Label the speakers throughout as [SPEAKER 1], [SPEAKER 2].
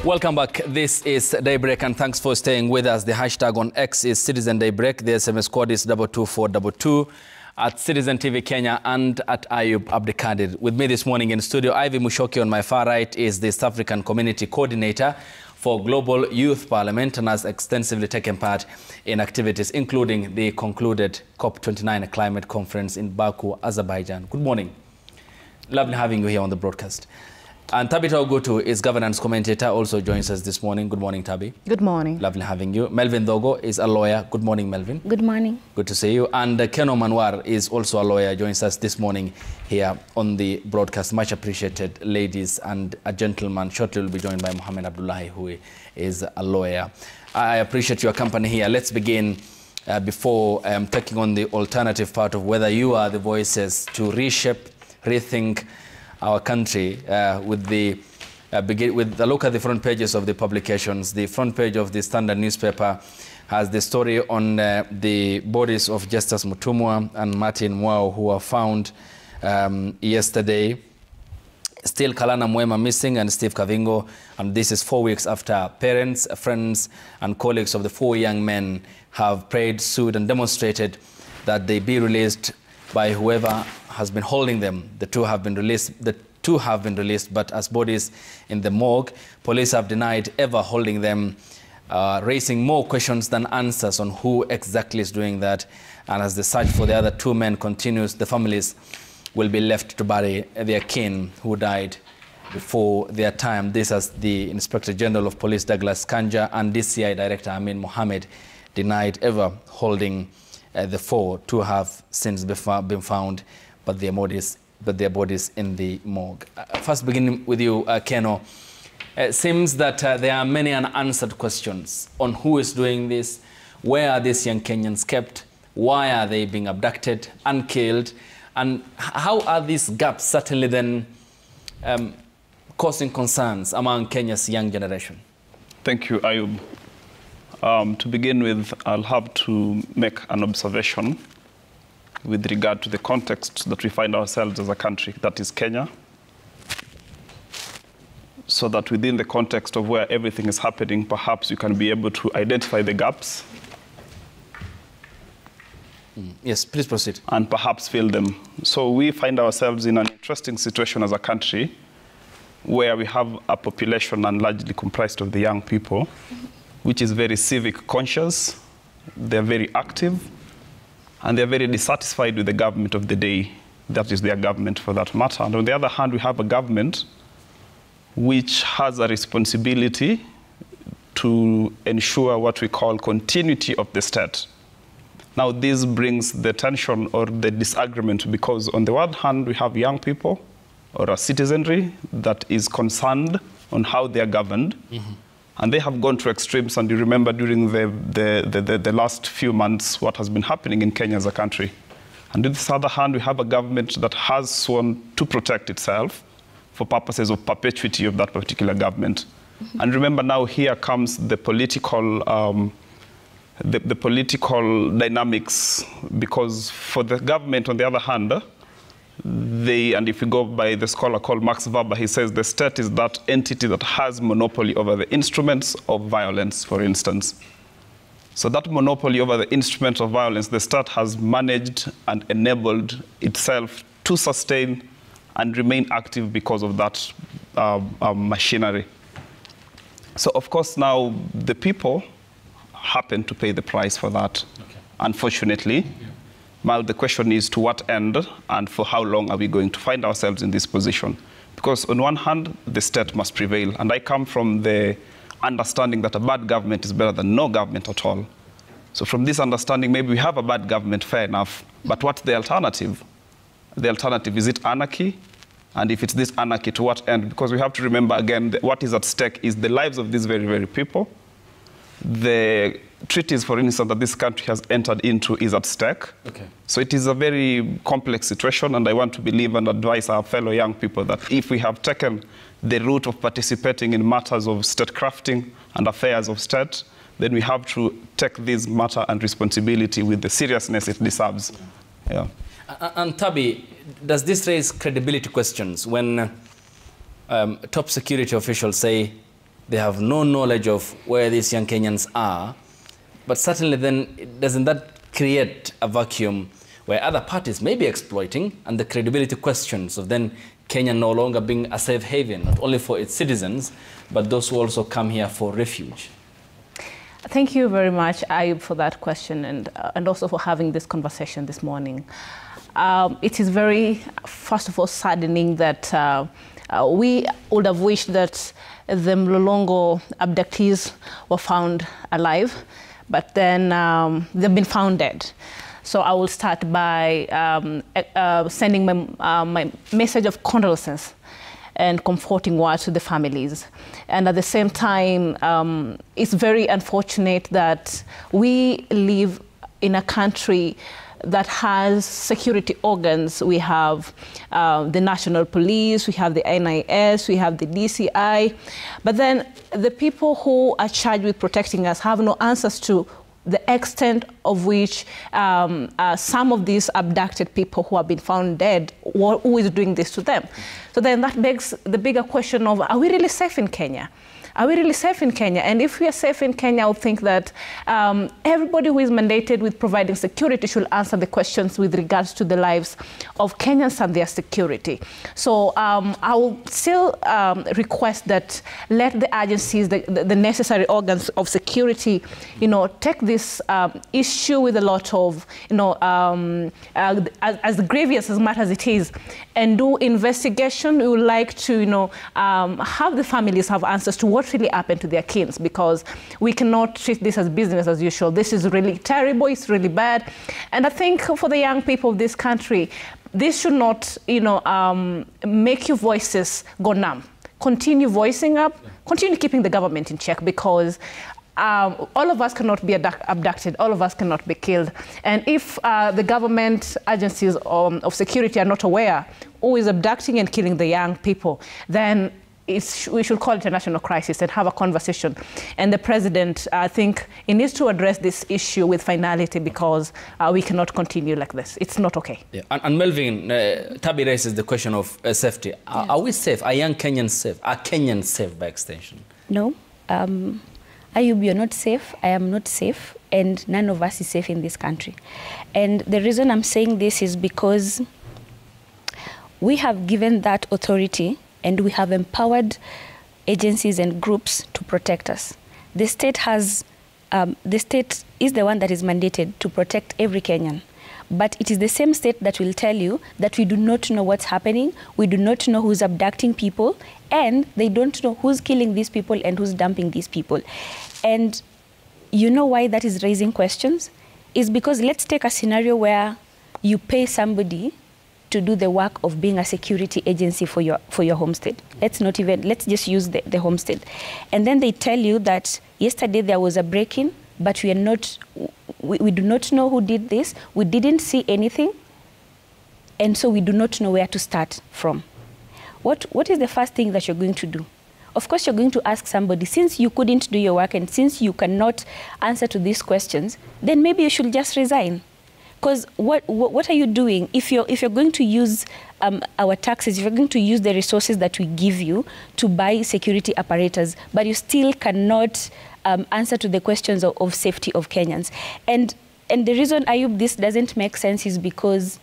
[SPEAKER 1] Welcome back. This is Daybreak, and thanks for staying with us. The hashtag on X is Citizen Daybreak. The SMS code is 22422 at Citizen TV Kenya and at Ayub Abdikadir. With me this morning in studio, Ivy Mushoki on my far right is the East African Community Coordinator for Global Youth Parliament and has extensively taken part in activities, including the concluded COP29 climate conference in Baku, Azerbaijan. Good morning. Lovely having you here on the broadcast. And Tabitha Ogutu is governance commentator, also joins us this morning. Good morning, Tabi.
[SPEAKER 2] Good morning.
[SPEAKER 1] Lovely having you. Melvin Dogo is a lawyer. Good morning, Melvin.
[SPEAKER 3] Good morning.
[SPEAKER 1] Good to see you. And Keno Manwar is also a lawyer, joins us this morning here on the broadcast. Much appreciated, ladies and a gentleman. Shortly will be joined by Mohamed Abdullahi, who is a lawyer. I appreciate your company here. Let's begin before taking on the alternative part of whether you are the voices to reshape, rethink our country with the look at the front pages of the publications. The front page of the Standard newspaper has the story on the bodies of Justus Mutumwa and Martin Mwao, who were found yesterday. Still Kalana Mwema missing, and Steve Kavingo, and this is 4 weeks after parents, friends and colleagues of the 4 young men have prayed, sued and demonstrated that they be released by whoever has been holding them. The two have been released, but as bodies in the morgue, police have denied ever holding them, raising more questions than answers on who exactly is doing that. And as the search for the other 2 men continues, the families will be left to bury their kin who died before their time. This as the Inspector General of Police Douglas Kanja and DCI Director Amin Mohammed denied ever holding the 4. 2 have since been found, but their bodies in the morgue. First, beginning with you, Keno. It seems that there are many unanswered questions on who is doing this, where are these young Kenyans kept, why are they being abducted and killed, and how are these gaps certainly then causing concerns among Kenya's young generation?
[SPEAKER 4] Thank you, Ayub. To begin with, I'll have to make an observation with regard to the context that we find ourselves as a country, that is Kenya, so that within the context of where everything is happening, perhaps you can be able to identify the gaps.
[SPEAKER 1] Yes, please proceed.
[SPEAKER 4] And perhaps fill them. So we find ourselves in an interesting situation as a country where we have a population and largely comprised of the young people, which is very civic conscious, they're very active, and they're very dissatisfied with the government of the day. That is their government for that matter. And on the other hand, we have a government which has a responsibility to ensure what we call continuity of the state. Now, this brings the tension or the disagreement because on the one hand, we have young people or a citizenry that is concerned on how they are governed. Mm-hmm. And they have gone to extremes, and you remember during the last few months what has been happening in Kenya as a country. And on the other hand, we have a government that has sworn to protect itself for purposes of perpetuity of that particular government. Mm-hmm. And remember now here comes the political dynamics, because for the government, on the other hand, and if you go by the scholar called Max Weber, he says the state is that entity that has monopoly over the instruments of violence, for instance. So that monopoly over the instruments of violence, the state has managed and enabled itself to sustain and remain active because of that machinery. So of course now the people happen to pay the price for that, okay. Unfortunately. Yeah. Well, the question is to what end and for how long are we going to find ourselves in this position? Because on one hand, the state must prevail. And I come from the understanding that a bad government is better than no government at all. So from this understanding, maybe we have a bad government, fair enough. But what's the alternative? The alternative, is it anarchy? And if it's this anarchy, to what end? Because we have to remember, again, what is at stake is the lives of these very, very people. The treaties, for instance, that this country has entered into is at stake. Okay. So it is a very complex situation, and I want to believe and advise our fellow young people that if we have taken the route of participating in matters of state crafting and affairs of state, then we have to take this matter and responsibility with the seriousness it deserves. Yeah.
[SPEAKER 1] And Tabi, does this raise credibility questions when top security officials say They have no knowledge of where these young Kenyans are. But certainly then, doesn't that create a vacuum where other parties may be exploiting, and the credibility questions of then Kenya no longer being a safe haven, not only for its citizens, but those who also come here for refuge?
[SPEAKER 2] Thank you very much, Ayub, for that question, and also for having this conversation this morning. It is very, first of all, saddening that we would have wished that the Mlolongo abductees were found alive, but then they've been found dead. So I will start by sending my message of condolences and comforting words to the families. And at the same time, it's very unfortunate that we live in a country that has security organs. We have the National Police, we have the NIS, we have the DCI, but then the people who are charged with protecting us have no answers to the extent of which some of these abducted people who have been found dead, who is doing this to them? So then that begs the bigger question of, are we really safe in Kenya? Are we really safe in Kenya? And if we are safe in Kenya, I would think that everybody who is mandated with providing security should answer the questions with regards to the lives of Kenyans and their security. So I will still request that let the agencies, the necessary organs of security, take this issue with a lot of, as grievous as much as it is, and do investigation. We would like to, have the families have answers to what really happened to their kids, because we cannot treat this as business as usual. This is really terrible, it's really bad. And I think for the young people of this country, this should not, make your voices go numb. Continue voicing up, continue keeping the government in check, because all of us cannot be abducted, all of us cannot be killed. And if the government agencies of security are not aware who is abducting and killing the young people, then we should call it a national crisis and have a conversation. And the president, I think, he needs to address this issue with finality, because we cannot continue like this. It's not okay. Yeah.
[SPEAKER 1] And Melvin, Tabi raises the question of safety. Yeah. Are we safe? Are young Kenyans safe? Are Kenyans safe by extension?
[SPEAKER 3] No. Ayub, you're not safe. I am not safe. And none of us is safe in this country. And the reason I'm saying this is because we have given that authority and we have empowered agencies and groups to protect us. The state has, the state is the one that is mandated to protect every Kenyan. But it is the same state that will tell you that we do not know what's happening, we do not know who's abducting people, and they don't know who's killing these people and who's dumping these people. And you know why that is raising questions? Is because let's take a scenario where you pay somebody to do the work of being a security agency for your homestead. Let's just use the homestead. And then they tell you that yesterday there was a break-in, but we do not know who did this, we didn't see anything, and so we do not know where to start from. What is the first thing that you're going to do? Of course, you're going to ask somebody, since you couldn't do your work and since you cannot answer to these questions, then maybe you should just resign. Because what are you doing if you're going to use our taxes, if you're going to use the resources that we give you to buy security apparatus, but you still cannot answer to the questions of safety of Kenyans? And the reason, Ayub, this doesn't make sense is because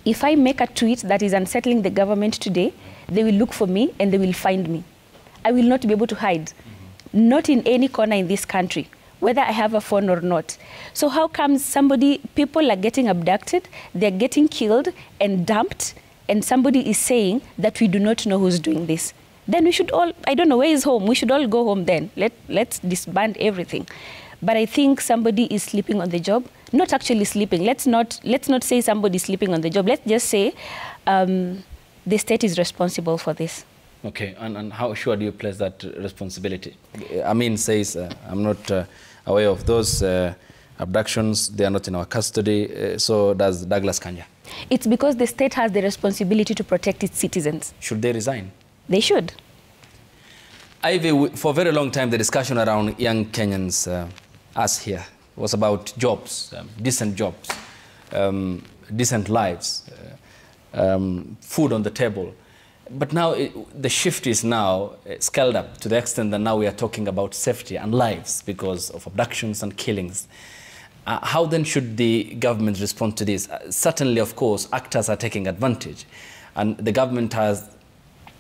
[SPEAKER 3] if I make a tweet that is unsettling the government today, they will look for me and they will find me. I will not be able to hide, not in any corner in this country, whether I have a phone or not. So how comes people are getting abducted, they're getting killed and dumped, and somebody is saying that we do not know who's doing this? Then we should all, I don't know, where is home? We should all go home then. Let's disband everything. But I think somebody is sleeping on the job. Not actually sleeping. Let's not say somebody is sleeping on the job. Let's just say the state is responsible for this.
[SPEAKER 1] Okay, and how sure do you place that responsibility? Amin says, I'm not aware of those abductions. They are not in our custody. So does Douglas Kanja.
[SPEAKER 3] It's because the state has the responsibility to protect its citizens.
[SPEAKER 1] Should they resign?
[SPEAKER 3] They should.
[SPEAKER 1] Ivy, for a very long time, the discussion around young Kenyans, us here, was about jobs, decent jobs, decent lives, food on the table. But now the shift is now scaled up to the extent that now we are talking about safety and lives because of abductions and killings. How then should the government respond to this? Certainly, of course, actors are taking advantage, and the government has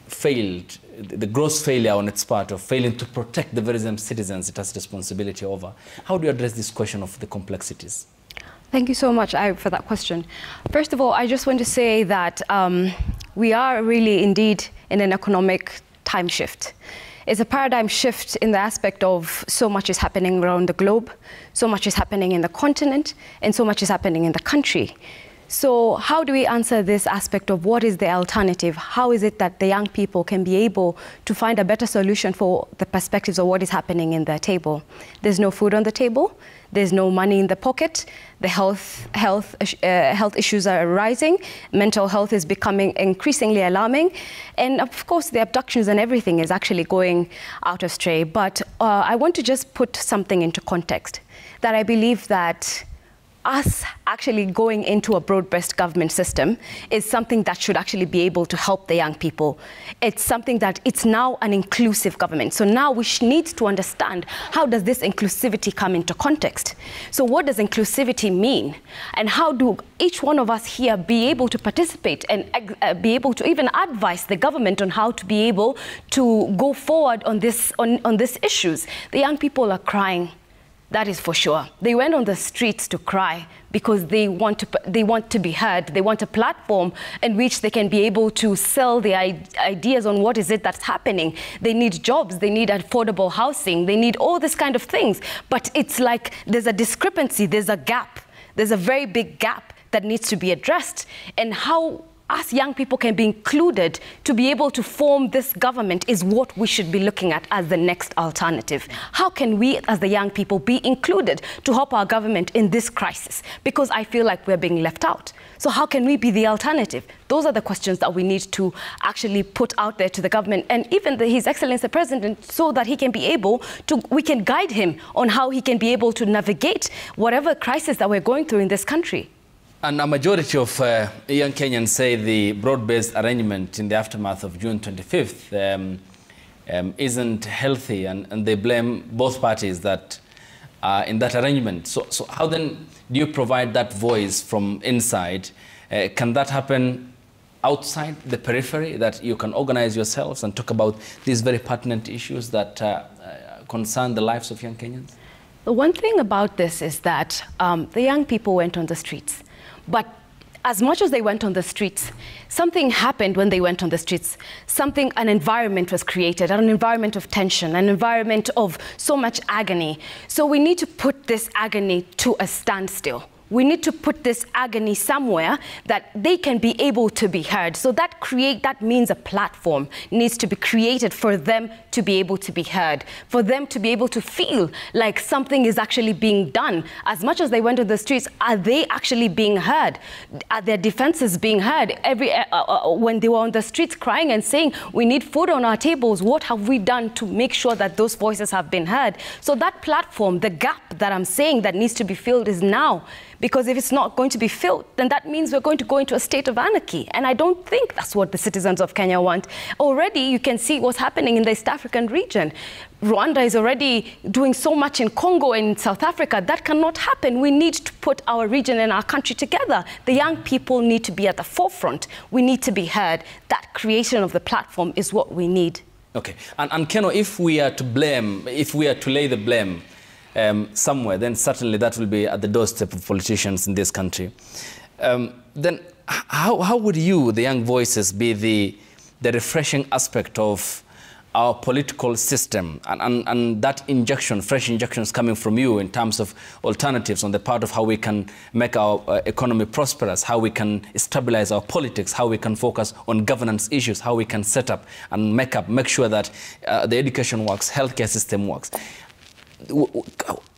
[SPEAKER 1] failed, the gross failure on its part of failing to protect the very same citizens it has responsibility over. How do you address this question of the complexities?
[SPEAKER 5] Thank you so much, Ayub, for that question. First of all, I just want to say that we are really indeed in an economic time shift. It's a paradigm shift in the aspect of so much is happening around the globe, so much is happening in the continent, and so much is happening in the country. So how do we answer this aspect of what is the alternative? How is it that the young people can be able to find a better solution for the perspectives of what is happening in their table? There's no food on the table. There's no money in the pocket. The health issues are rising. Mental health is becoming increasingly alarming. And of course, the abductions and everything is actually going out of stray. But I want to just put something into context, that I believe that us actually going into a broad-based government system is something that should actually be able to help the young people. It's something that it's now an inclusive government. So now we need to understand, how does this inclusivity come into context? So what does inclusivity mean? And how do each one of us here be able to participate and be able to even advise the government on how to be able to go forward on this, on these issues? The young people are crying. That is for sure. They went on the streets to cry because they want to be heard. They want a platform in which they can be able to sell their ideas on what is it that's happening. They need jobs. They need affordable housing. They need all this kind of things. But it's like there's a discrepancy. There's a gap. There's a very big gap that needs to be addressed. And how us young people can be included to be able to form this government is what we should be looking at as the next alternative. How can we, as the young people, be included to help our government in this crisis? Because I feel like we're being left out. So how can we be the alternative? Those are the questions that we need to actually put out there to the government and even His Excellency the President, so that he can be able to, we can guide him on how he can be able to navigate whatever crisis that we're going through in this country.
[SPEAKER 1] And a majority of young Kenyans say the broad-based arrangement in the aftermath of June 25th isn't healthy, and they blame both parties that in that arrangement. So how then do you provide that voice from inside? Can that happen outside the periphery, that you can organize yourselves and talk about these very pertinent issues that concern the lives of young Kenyans?
[SPEAKER 5] The one thing about this is that the young people went on the streets. But as much as they went on the streets, something happened when they went on the streets. An environment was created, an environment of tension, an environment of so much agony. So we need to put this agony to a standstill. We need to put this agony somewhere that they can be able to be heard. So that means a platform needs to be created for them to be able to be heard, for them to be able to feel like something is actually being done. As much as they went to the streets, are they actually being heard? Are their defenses being heard? When they were on the streets crying and saying, we need food on our tables, what have we done to make sure that those voices have been heard? So that platform, the gap that I'm saying that needs to be filled is now. Because if it's not going to be filled, then that means we're going to go into a state of anarchy. And I don't think that's what the citizens of Kenya want. Already, you can see what's happening in the East African region. Rwanda is already doing so much in Congo and in South Africa. That cannot happen. We need to put our region and our country together. The young people need to be at the forefront. We need to be heard. That creation of the platform is what we need.
[SPEAKER 1] Okay. And Keno, if we are to lay the blame somewhere, then certainly that will be at the doorstep of politicians in this country. Then how would you, the young voices, be the refreshing aspect of our political system and that injection, fresh injections coming from you in terms of alternatives on the part of how we can make our economy prosperous, how we can stabilize our politics, how we can focus on governance issues, how we can set up and make sure that the education works, healthcare system works.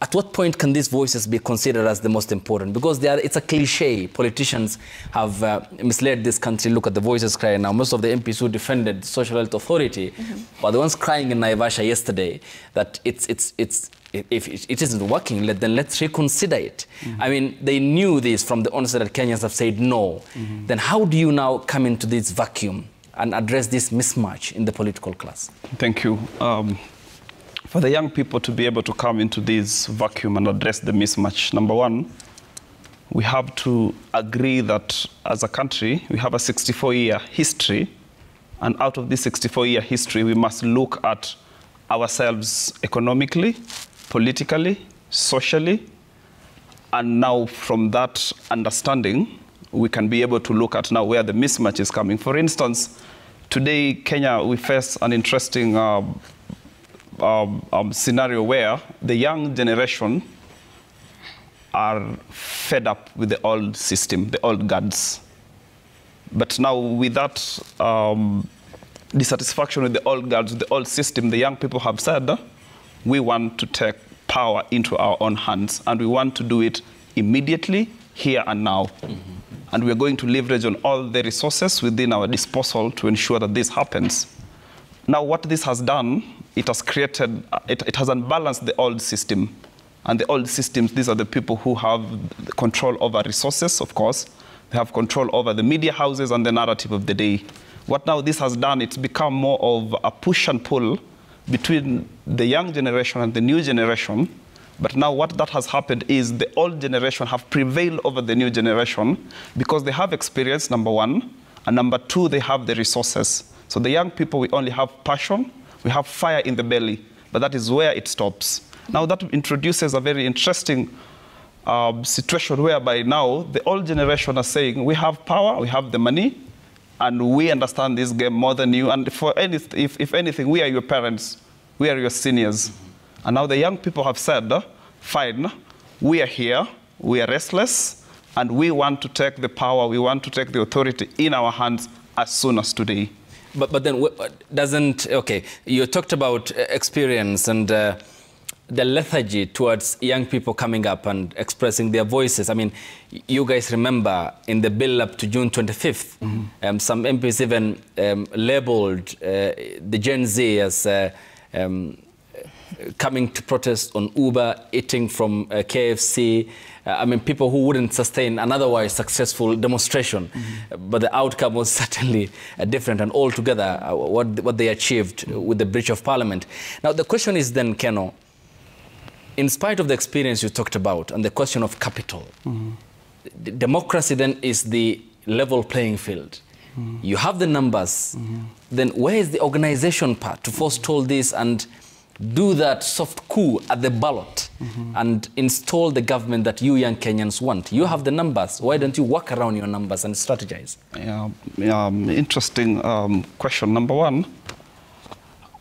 [SPEAKER 1] At what point can these voices be considered as the most important? Because it's a cliche. Politicians have misled this country. Look at the voices crying now. Most of the MPs who defended Social Health Authority were the ones crying in Naivasha yesterday that if it isn't working, then let's reconsider it. I mean, they knew this from the onset that Kenyans have said no. Then how do you now come into this vacuum and address this mismatch in the political class?
[SPEAKER 4] Thank you. For the young people to be able to come into this vacuum and address the mismatch, number one, we have to agree that as a country, we have a 64-year history, and out of this 64-year history, we must look at ourselves economically, politically, socially, and now from that understanding, we can be able to look at now where the mismatch is coming. For instance, today, Kenya, we face an interesting scenario where the young generation are fed up with the old system, the old guards. But now with that dissatisfaction with the old guards, the old system, the young people have said, we want to take power into our own hands, and we want to do it immediately, here and now. Mm-hmm. And we're going to leverage on all the resources within our disposal to ensure that this happens. Now, what this has done, it has created, it has unbalanced the old system. And the old systems, these are the people who have control over resources, of course. They have control over the media houses and the narrative of the day. What now this has done, it's become more of a push and pull between the young generation and the new generation. But now what that has happened is the old generation have prevailed over the new generation because they have experience, number one, and number two, they have the resources. So the young people, we only have passion, we have fire in the belly, but that is where it stops. Now that introduces a very interesting situation whereby now the old generation are saying, we have power, we have the money, and we understand this game more than you. And for if anything, we are your parents, we are your seniors. And now the young people have said, fine, we are here, we are restless, and we want to take the power, we want to take the authority in our hands as soon as today.
[SPEAKER 1] But then doesn't, okay, you talked about experience and the lethargy towards young people coming up and expressing their voices. I mean, you guys remember in the build-up to June 25th, mm-hmm. Some MPs even labeled the Gen Z as coming to protest on Uber, eating from KFC. I mean, people who wouldn't sustain an otherwise successful demonstration. Mm-hmm. But the outcome was certainly different, and altogether what they achieved with the breach of parliament. Now, the question is then, Keno, in spite of the experience you talked about and the question of capital, mm-hmm. democracy then is the level playing field. Mm-hmm. You have the numbers. Mm-hmm. Then where is the organization part to forestall this and do that soft coup at the ballot, mm-hmm. and install the government that you young Kenyans want? You have the numbers. Why don't you work around your numbers and strategize?
[SPEAKER 4] Interesting question. Number one,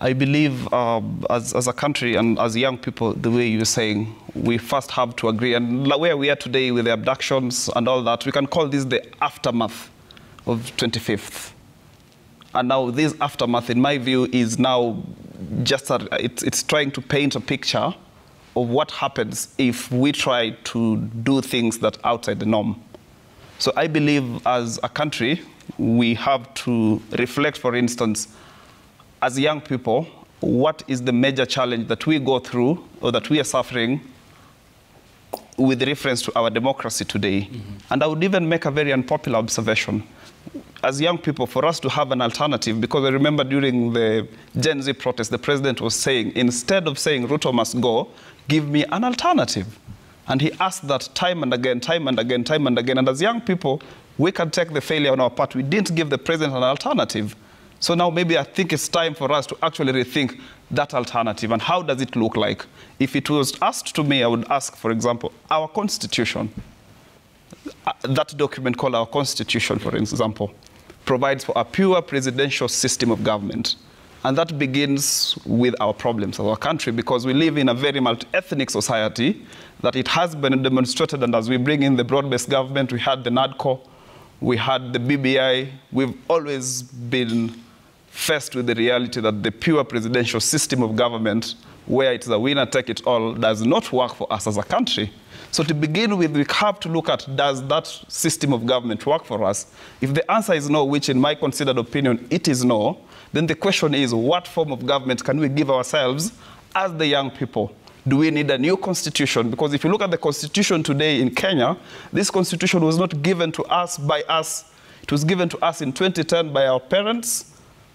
[SPEAKER 4] I believe as a country and as young people, the way you're saying, we first have to agree. And where we are today with the abductions and all that, we can call this the aftermath of 25th. And now this aftermath, in my view, is now just it's trying to paint a picture of what happens if we try to do things that are outside the norm. So I believe as a country, we have to reflect, for instance, as young people, what is the major challenge that we go through or that we are suffering with reference to our democracy today. Mm-hmm. And I would even make a very unpopular observation. As young people, for us to have an alternative, because I remember during the Gen Z protest, the president was saying, instead of saying Ruto must go, give me an alternative. And he asked that time and again, time and again, time and again. And as young people, we can take the failure on our part. We didn't give the president an alternative. So now maybe I think it's time for us to actually rethink that alternative and how does it look like. If it was asked to me, I would ask, for example, our constitution, that document called our constitution, for example, provides for a pure presidential system of government. And that begins with our problems as our country, because we live in a very multi-ethnic society that it has been demonstrated. And as we bring in the broad-based government, we had the NADCO, we had the BBI, we've always been faced with the reality that the pure presidential system of government, where it's a winner take it all, does not work for us as a country. So to begin with, we have to look at, does that system of government work for us? If the answer is no, which in my considered opinion, it is no, then the question is, what form of government can we give ourselves as the young people? Do we need a new constitution? Because if you look at the constitution today in Kenya, this constitution was not given to us by us. It was given to us in 2010 by our parents,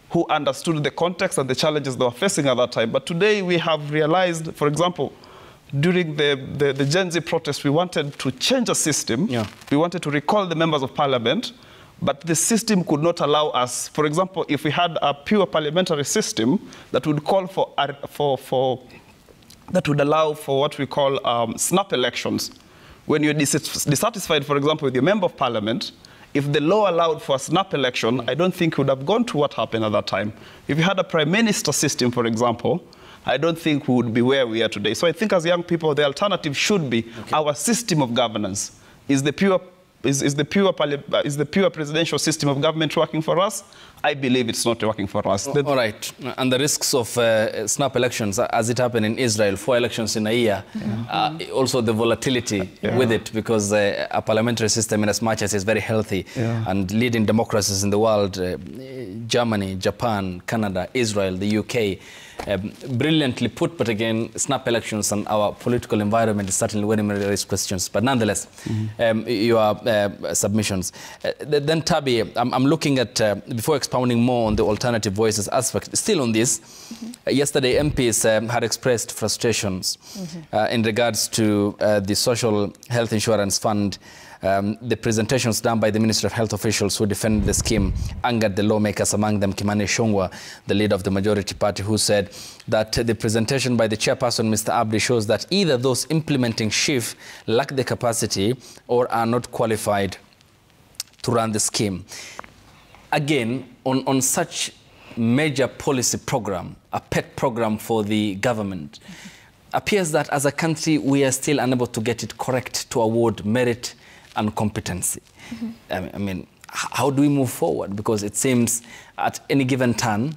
[SPEAKER 4] who understood the context and the challenges they were facing at that time. But today we have realized, for example, during the Gen Z protest, we wanted to change the system. Yeah. We wanted to recall the members of parliament, but the system could not allow us. For example, if we had a pure parliamentary system that would call that would allow for what we call snap elections. When you're dissatisfied, for example, with your member of parliament, if the law allowed for a snap election, I don't think it would have gone to what happened at that time. If you had a prime minister system, for example, I don't think we would be where we are today. So I think as young people, the alternative should be our system of governance. Is the pure presidential system of government working for us? I believe it's not working for us.
[SPEAKER 1] All right. And the risks of snap elections, as it happened in Israel, 4 elections in a year, also the volatility with it, because a parliamentary system, in as much as it's very healthy, and leading democracies in the world, Germany, Japan, Canada, Israel, the UK, brilliantly put, but again, snap elections and our political environment is certainly where we raise questions. But nonetheless, your submissions. Then Tabi, I'm looking at, before expounding more on the alternative voices aspect, still on this, yesterday MPs had expressed frustrations in regards to the Social Health Insurance Fund. The presentations done by the Ministry of Health officials who defended the scheme angered the lawmakers, among them Kimani Ichung'wah, the leader of the majority party, who said that the presentation by the chairperson, Mr. Abdi, shows that either those implementing SHIF lack the capacity or are not qualified to run the scheme. Again, on such major policy program, a pet program for the government, appears that as a country we are still unable to get it correct to award merit and competency. I mean, how do we move forward? Because it seems at any given turn,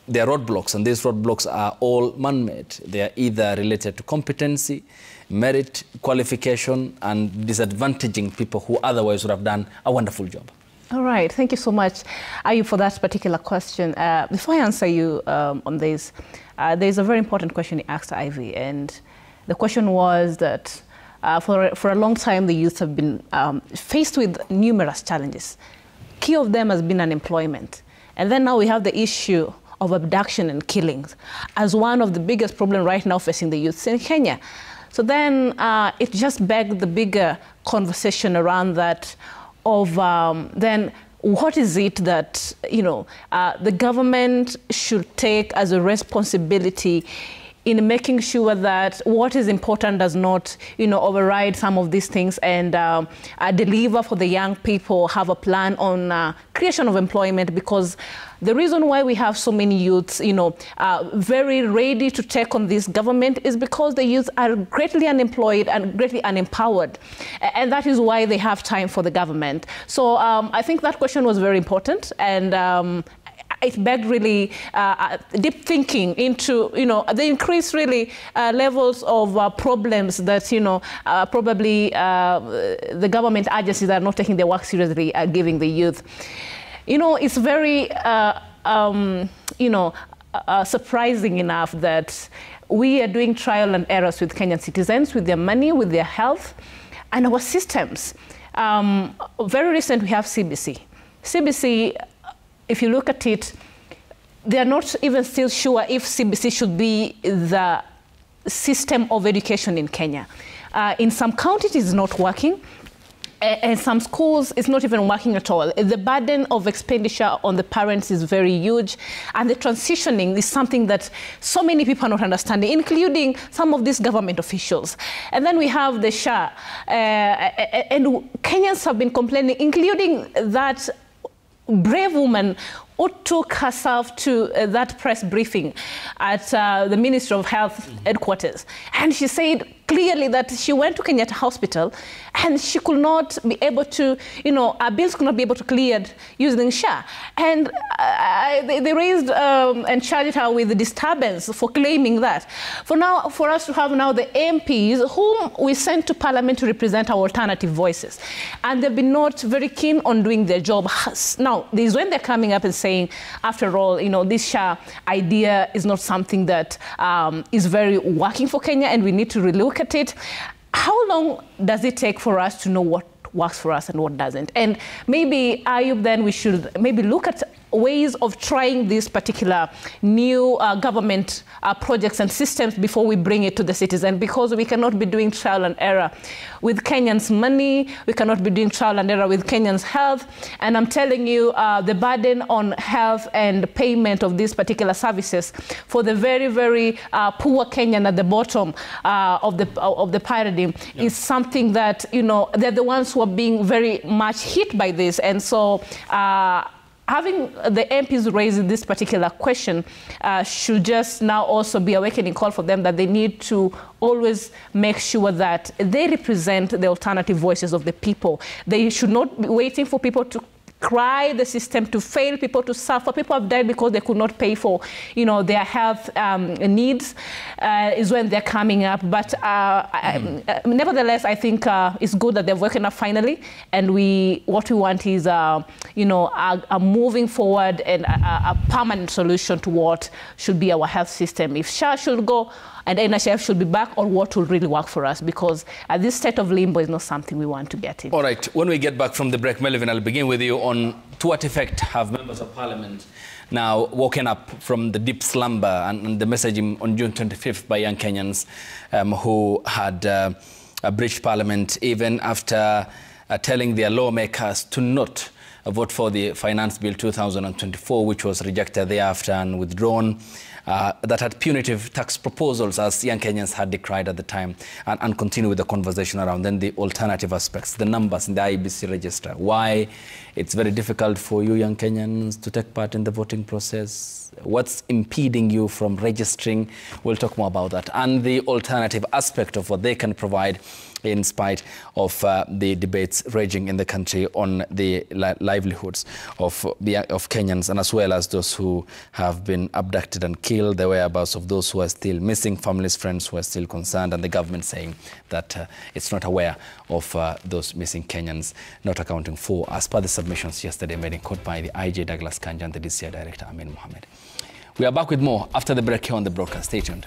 [SPEAKER 1] there are roadblocks, and these roadblocks are all man-made. They are either related to competency, merit, qualification, and disadvantaging people who otherwise would have done a wonderful job.
[SPEAKER 2] All right, thank you so much, Ayub, for that particular question. Before I answer you on this, there's a very important question you asked Ivy, and the question was that for a long time, the youth have been faced with numerous challenges. Key of them has been unemployment. And then now we have the issue of abduction and killings as one of the biggest problems right now facing the youth in Kenya. So then it just begged the bigger conversation around that of then what is it that, you know, the government should take as a responsibility in making sure that what is important does not, you know, override some of these things and deliver for the young people, have a plan on creation of employment, because the reason why we have so many youths, you know, very ready to take on this government is because the youth are greatly unemployed and greatly unempowered. And that is why they have time for the government. So I think that question was very important, and it begged really deep thinking into, you know, the increased really levels of problems that, you know, probably the government agencies are not taking their work seriously, giving the youth. You know, it's very, you know, surprising enough that we are doing trial and errors with Kenyan citizens, with their money, with their health, and our systems. Very recent, we have CBC. CBC, if you look at it, they are not even still sure if CBC should be the system of education in Kenya. In some counties, it's not working. And some schools, it's not even working at all. The burden of expenditure on the parents is very huge. And the transitioning is something that so many people are not understanding, including some of these government officials. And then we have the SHA. And Kenyans have been complaining, including that brave woman who took herself to that press briefing at the Ministry of Health headquarters. And she said clearly that she went to Kenyatta Hospital and she could not be able to, you know, her bills could not be able to cleared using SHA. And they raised and charged her with disturbance for claiming that. For us to have now the MPs whom we sent to Parliament to represent our alternative voices. And they've been not very keen on doing their job. Now, this is when they're coming up and saying, after all, you know, this SHA idea is not something that is very working for Kenya and we need to relook at it. How long does it take for us to know works for us and what doesn't. And maybe, Ayub, then we should maybe look at ways of trying these particular new government projects and systems before we bring it to the citizen, because we cannot be doing trial and error with Kenyans' money, we cannot be doing trial and error with Kenyans' health. And I'm telling you, the burden on health and payment of these particular services for the very, very poor Kenyan at the bottom of the paradigm is something that, you know, they're the ones who are being very much hit by this. And so having the MPs raise this particular question should just now also be a awakening call for them that they need to always make sure that they represent the alternative voices of the people. They should not be waiting for people to cry, the system to fail, people to suffer. People have died because they could not pay for, you know, their health needs is when they're coming up. But nevertheless, I think it's good that they've woken up finally, and what we want is, you know, a moving forward and a permanent solution to what should be our health system. If SHA should go and NHIF should be back, or what will really work for us, because this state of limbo is not something we want to get in.
[SPEAKER 1] All right, when we get back from the break, Melvin, I'll begin with you on to what effect have members of parliament now woken up from the deep slumber and the messaging on June 25th by young Kenyans who had breached parliament even after telling their lawmakers to not vote for the Finance Bill 2024, which was rejected thereafter and withdrawn, that had punitive tax proposals, as young Kenyans had decried at the time, and continue with the conversation around then the alternative aspects, the numbers in the IEBC register, why it's very difficult for you young Kenyans to take part in the voting process, what's impeding you from registering. We'll talk more about that, and the alternative aspect of what they can provide in spite of the debates raging in the country on the livelihoods of Kenyans, and as well as those who have been abducted and killed, the whereabouts of those who are still missing, families, friends who are still concerned, and the government saying that it's not aware of those missing Kenyans, not accounting for, as per the submissions yesterday made in court by the IJ Douglas Kanja and the DCI Director Amin Mohamed. We are back with more after the break here on the broadcast. Stay tuned.